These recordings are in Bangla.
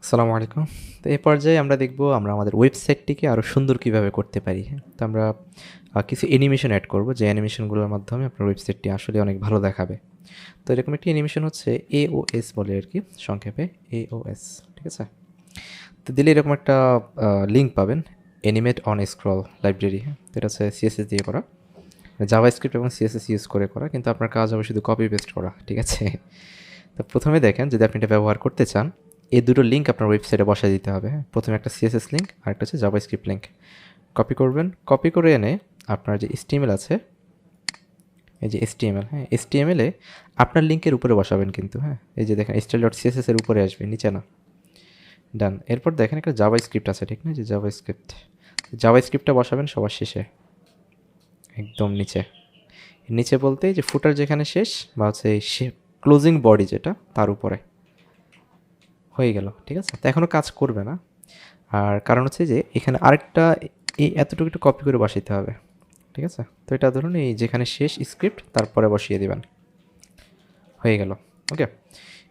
আসসালামু আলাইকুম। তো এই পর্যায়ে আমরা দেখব আমরা আমাদের ওয়েবসাইটটিকে আরও সুন্দর কীভাবে করতে পারি। হ্যাঁ, তো আমরা কিছু অ্যানিমেশন অ্যাড করব, যে অ্যানিমেশনগুলোর মাধ্যমে আপনার ওয়েবসাইটটি আসলে অনেক ভালো দেখাবে। তো এরকম একটি অ্যানিমেশন হচ্ছে এওএস বলে আর কি, সংক্ষেপে এওএস। ঠিক আছে, তো দিলে এরকম একটা লিঙ্ক পাবেন, অ্যানিমেট অন স্ক্রল লাইব্রেরি। হ্যাঁ, এটা হচ্ছে সিএসএস দিয়ে করা, জাভাস্ক্রিপ্ট এবং সিএসএস ইউজ করে করা, কিন্তু আপনার কাজ হবে শুধু কপি পেস্ট করা। ঠিক আছে, তো প্রথমে দেখেন, যদি আপনি এটা ব্যবহার করতে চান, এই দুটো লিঙ্ক আপনার ওয়েবসাইটে বসায় দিতে হবে। হ্যাঁ, প্রথমে একটা সিএসএস লিঙ্ক আর একটা হচ্ছে জাভাস্ক্রিপ্ট লিঙ্ক। কপি করবেন, কপি করে এনে আপনার যে HTML আছে, এই যে HTML, হ্যাঁ, HTML-এ আপনার লিঙ্কের উপরে বসাবেন কিন্তু। হ্যাঁ, এই যে দেখেন style.css এর উপরে আসবে, নিচে না। ডান। এরপর দেখেন একটা জাভাস্ক্রিপ্ট আছে, ঠিক না, যে জাভাস্ক্রিপ্টটা বসাবেন সবার শেষে, একদম নিচে। নিচে বলতে যে ফুটার যেখানে শেষ, বা হচ্ছে ক্লোজিং বডি যেটা, তার উপরে হয়ে গেল। ঠিক আছে, তো এখনও কাজ করবে না, আর কারণ হচ্ছে যে এখানে আরেকটা এই এতটুকু একটু কপি করে বসাইতে হবে। ঠিক আছে, তো এটা ধরুন এই যেখানে শেষ স্ক্রিপ্ট তারপরে বসিয়ে দিবেন, হয়ে গেল। ওকে,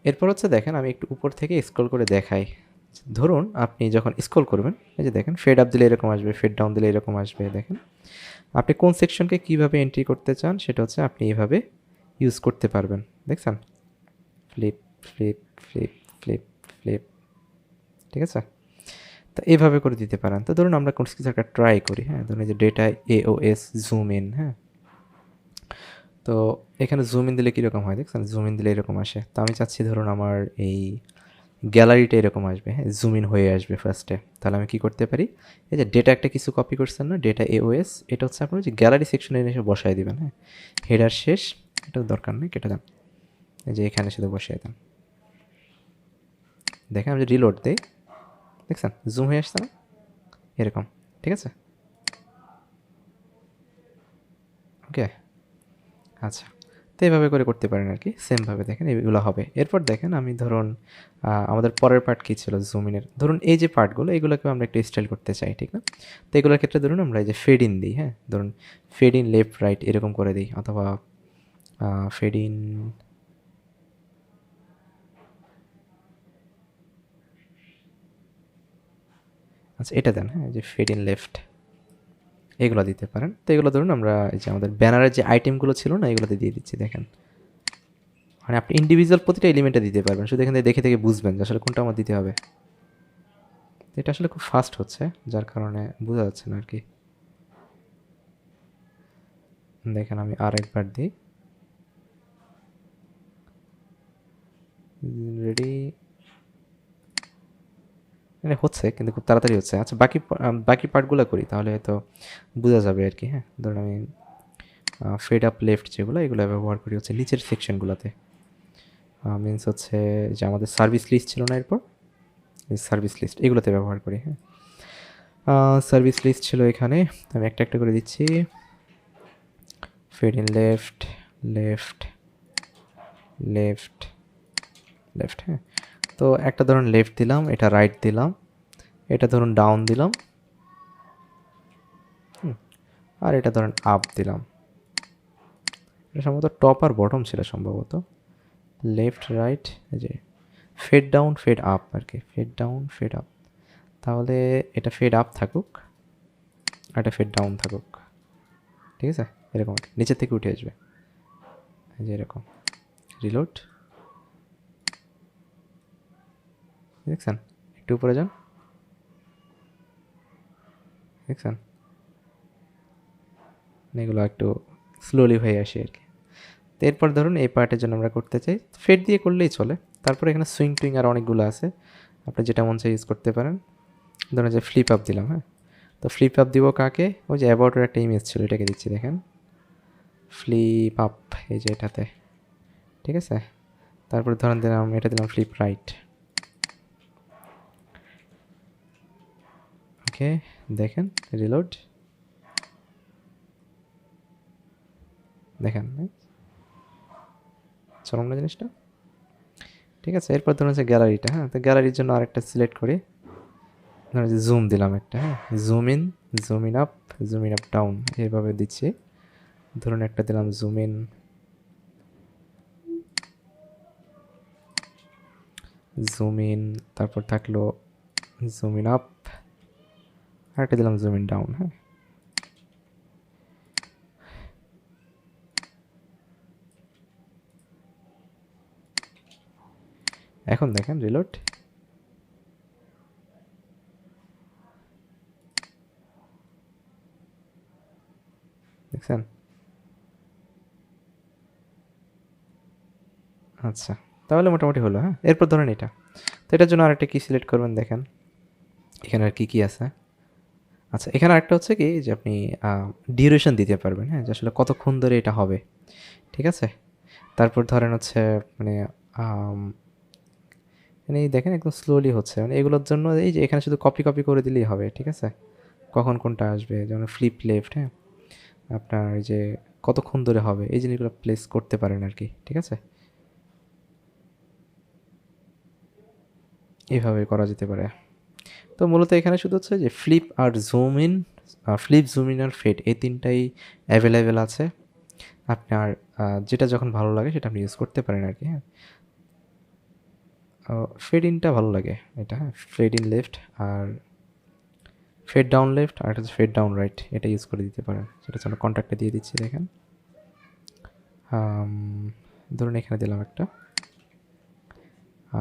এরপর হচ্ছে দেখেন, আমি একটু উপর থেকে স্ক্রল করে দেখাই। ধরুন আপনি যখন স্ক্রল করবেন, এই যে দেখেন, ফেড আপ দিলে এরকম আসবে, ফেড ডাউন দিলে এরকম আসবে। দেখেন, আপনি কোন সেকশনকে কীভাবে এন্ট্রি করতে চান সেটা হচ্ছে আপনি এইভাবে ইউজ করতে পারবেন। দেখছেন, flip flip flip flip flip. ঠিক আছে, তো এইভাবে করে দিতে পারেন। তো ধরুন আমরা কোনো কিছু একটা ট্রাই করি। হ্যাঁ, ধরুন এই যে ডেটা এওএস জুম ইন। হ্যাঁ, তো এখানে জুম ইন দিলে কীরকম হয় দেখছেন, জুম ইন দিলে এরকম আসে। তো আমি চাচ্ছি ধরুন আমার এই গ্যালারিটা এরকম আসবে। হ্যাঁ, জুম ইন হয়ে আসবে ফার্স্টে। তাহলে আমি কী করতে পারি, এই যে ডেটা একটা কিছু কপি করছেন না, ডেটা এওএস, এটা হচ্ছে আপনার যে গ্যালারি সেকশনে এসে বসায় দিবেন। হ্যাঁ, হেডার শেষ, এটা দরকার নেই, কেটে দেন। এই যে এখানে শুধু বসিয়ে দেন। দেখেন আমি যে রিলোড দিই, দেখছেন জুম হয়ে আসছে না এরকম। ঠিক আছে, ওকে, আচ্ছা। তো এইভাবে করে করতে পারেন আর কি, সেমভাবে দেখেন এইগুলো হবে। এরপর দেখেন, আমি ধরুন আমাদের পরের পার্ট কী ছিল, জুমিনের। ধরুন এই যে পার্টগুলো, এগুলোকেও আমরা একটু স্টাইল করতে চাই, ঠিক না। তো এগুলোর ক্ষেত্রে ধরুন আমরা এই যে ফেড ইন দিই। হ্যাঁ, ধরুন ফেড ইন লেফট রাইট এরকম করে দিই, অথবা ফেড ইন, আচ্ছা এটা দেন। হ্যাঁ, যে ফেড ইন লেফট, এগুলো দিতে পারেন। তো এগুলো ধরুন আমরা এই যে আমাদের ব্যানারের যে আইটেমগুলো ছিল না, এগুলোতে দিয়ে দিচ্ছি। দেখেন, মানে আপনি ইন্ডিভিজুয়াল প্রতিটা এলিমেন্টে দিতে পারবেন, শুধু এখান থেকে দেখে দেখে বুঝবেন যে আসলে কোনটা আমার দিতে হবে। এটা আসলে খুব ফাস্ট হচ্ছে, যার কারণে বোঝা যাচ্ছে না আর কি। দেখেন আমি আর একবার দিই, রেডি, মানে হচ্ছে কিন্তু খুব তাড়াতাড়ি হচ্ছে। আচ্ছা, বাকি পার্টগুলো করি, তাহলে হয়তো বোঝা যাবে আর কি। হ্যাঁ, ধরুন আমি ফেড আপ লেফট যেগুলো, এগুলো ব্যবহার করি হচ্ছে নিচের সেকশনগুলোতে। মিনস হচ্ছে যে আমাদের সার্ভিস লিস্ট ছিল না, এরপর সার্ভিস লিস্ট এগুলোতে ব্যবহার করি। হ্যাঁ, সার্ভিস লিস্ট ছিল এখানে, আমি একটা একটা করে দিচ্ছি। Fade in left left left left. হ্যাঁ, তো একটা ধরুন লেফট দিলাম, এটা রাইট দিলাম, এটা ধরুন ডাউন দিলাম, আর এটা ধরুন আপ দিলাম। এটা সম্ভবত টপ আর বটম ছিল সম্ভবত, লেফট রাইট, এই যে ফেড ডাউন ফেড আপ আর কি, ফেড ডাউন ফেড আপ। তাহলে এটা ফেড আপ থাকুক আর এটা ফেড ডাউন থাকুক। ঠিক আছে, এরকম নিচের থেকে উঠে আসবে, এই যে এরকম। রিলোড, দেখছেন, একটু উপরে যান, দেখছেন, এগুলো একটু স্লোলি হয়ে আসে আর কি। তো এরপর ধরুন এই পার্টের জন্য আমরা করতে চাই, ফেড দিয়ে করলেই চলে। তারপরে এখানে সুইং টুইং আর অনেকগুলো আছে, আপনি যেটা মন চাই ইউজ করতে পারেন। ধরুন যে ফ্লিপ আপ দিলাম। হ্যাঁ, তো ফ্লিপ আপ দিব কাকে, ওই যে অ্যাবাউটের একটা ইমেজ ছিল, এটাকে দিচ্ছি। দেখেন, ফ্লিপ আপ, এই যে এটাতে। ঠিক আছে, তারপরে ধরেন দিলাম, এটা দিলাম ফ্লিপ রাইট। ওকে, দেখেন, রিলোড, দেখেন চলুন না জিনিসটা। ঠিক আছে, এরপর ধরুন হচ্ছে গ্যালারিটা। হ্যাঁ, তো গ্যালারির জন্য আরেকটা সিলেক্ট করি, ধরুন যে জুম দিলাম একটা। হ্যাঁ, zoom in up, zoom in up down, এইভাবে দিচ্ছি। ধরুন একটা দিলাম জুম ইন, জুম ইন, তারপর থাকলো জুম ইন আপ, আরেকটা দিলাম জুম ইন ডাউন। হ্যাঁ, এখন দেখেন রিলোড, দেখছেন? আচ্ছা, তাহলে মোটামুটি হলো। হ্যাঁ, এরপর ধরেন এটা, তো এটার জন্য আরেকটা কি সিলেক্ট করবেন, দেখেন এখানে আর কি আছে। আচ্ছা, এখানে আরেকটা হচ্ছে কি যে আপনি ডিউরেশন দিতে পারবেন, হ্যাঁ, যে আসলে কতক্ষণ ধরে এটা হবে, ঠিক আছে? তারপর ধরেন হচ্ছে মানে মানে এই দেখেন একদম স্লোলি হচ্ছে, মানে এগুলোর জন্য এই যে এখানে শুধু কপি কপি করে দিলেই হবে, ঠিক আছে? কখন কোনটা আসবে, যেমন ফ্লিপ লেফট, হ্যাঁ, আপনার এই যে কতক্ষণ ধরে হবে এই জিনিসগুলো প্লেস করতে পারেন আর কি, ঠিক আছে? এইভাবে করা যেতে পারে। তো মূলত এখানে শুধু হচ্ছে যে ফ্লিপ আর zoom in, flip zoom in আর ফেড, এই তিনটাই অ্যাভেলেবেল আছে। আপনার যেটা যখন ভালো লাগে সেটা আপনি ইউজ করতে পারেন আর কি। হ্যাঁ, ফেড ইনটা ভালো লাগে এটা, হ্যাঁ, ফেড ইন লেফট আর ফেড ডাউন লেফট, আর একটা হচ্ছে ফেড ডাউন রাইট, এটা ইউজ করে দিতে পারেন। সেটা হচ্ছে আমরা কন্ট্যাক্টে দিয়ে দিচ্ছি, দেখেন ধরুন এখানে দিলাম একটা,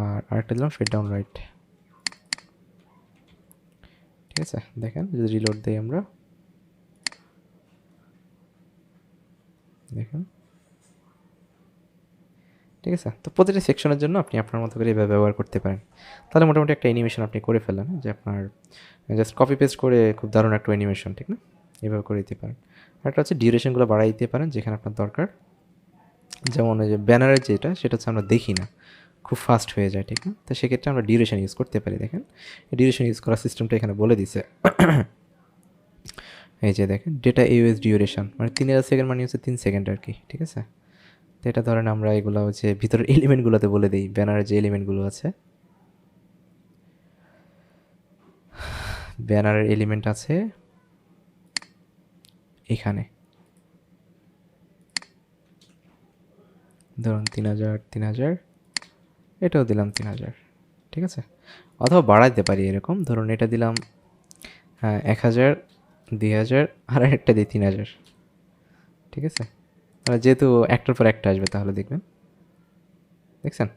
আর আরেকটা দিলাম ফেড ডাউন রাইট, ঠিক আছে? দেখেন যদি রিলোড দিই আমরা, দেখেন, ঠিক আছে? তো প্রতিটা সেকশনের জন্য আপনি আপনার মতো করে এভাবে ব্যবহার করতে পারেন। তাহলে মোটামুটি একটা অ্যানিমেশন আপনি করে ফেলেন, যে আপনার জাস্ট কপি পেস্ট করে খুব দারুণ একটা অ্যানিমেশন, ঠিক না? এভাবে করে দিতে পারেন। আরেকটা হচ্ছে ডিউরেশনগুলো বাড়াই দিতে পারেন যেখানে আপনার দরকার। যেমন ওই যে ব্যানারের যেটা, সেটা হচ্ছে আমরা দেখি না, খুব ফাস্ট হয়ে যায়, ঠিক না? তো সেক্ষেত্রে আমরা ডিউরেশন ইউজ করতে পারি। দেখেন ডিউরেশন ইউজ করার সিস্টেমটা এখানে বলে দিছে। এই যে দেখেন ডেটা ইউএস ডিউরেশন, মানে 3000 সেকেন্ড মানে হচ্ছে 3 সেকেন্ড আর কি, ঠিক আছে? তো এটা ধরেন আমরা এগুলো হচ্ছে ভিতরের এলিমেন্টগুলোতে বলে দিই, ব্যানারের যে এলিমেন্টগুলো আছে, ব্যানারের এলিমেন্ট আছে এখানে, ধরুন 3000, এটাও দিলাম 3000, ঠিক আছে? অথবা বাড়াইতে পারি এরকম, ধরুন এটা দিলাম 1000, 2000, আর একটা দিই 3000, ঠিক আছে? মানে যেহেতু একটার পর একটা আসবে, তাহলে দেখবেন, দেখছেন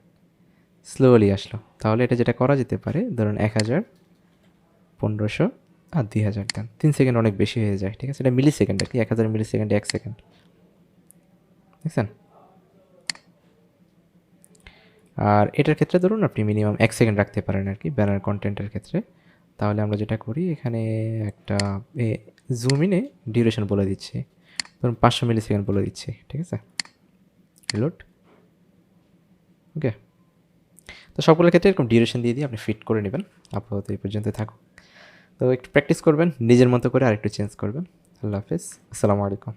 স্লোলি আসলো। তাহলে এটা যেটা করা যেতে পারে, ধরুন 1000, 1500 আর 2000 দেন, 3 সেকেন্ড অনেক বেশি হয়ে যায়, ঠিক আছে? এটা মিলি সেকেন্ড আর কি, 1000 মিলি সেকেন্ডে 1 সেকেন্ড, দেখছেন? আর এটার ক্ষেত্রে ধরুন আপনি মিনিমাম 1 সেকেন্ড রাখতে পারেন আর কি, ব্যানার কন্টেন্টের ক্ষেত্রে। তাহলে আমরা যেটা করি এখানে একটা জুম ইনে ডিউরেশন বলে দিচ্ছি, ধরুন 500 মিলি সেকেন্ড বলে দিচ্ছি, ঠিক আছে? রিলোড, ওকে। তো সবগুলোর ক্ষেত্রে এরকম ডিউরেশন দিয়ে দিয়ে আপনি ফিট করে নেবেন। আপাতত এই পর্যন্ত থাকুক। তো একটু প্র্যাকটিস করবেন নিজের মতো করে, আর একটু চেঞ্জ করবেন। আল্লাহ হাফেজ, আসসালামু আলাইকুম।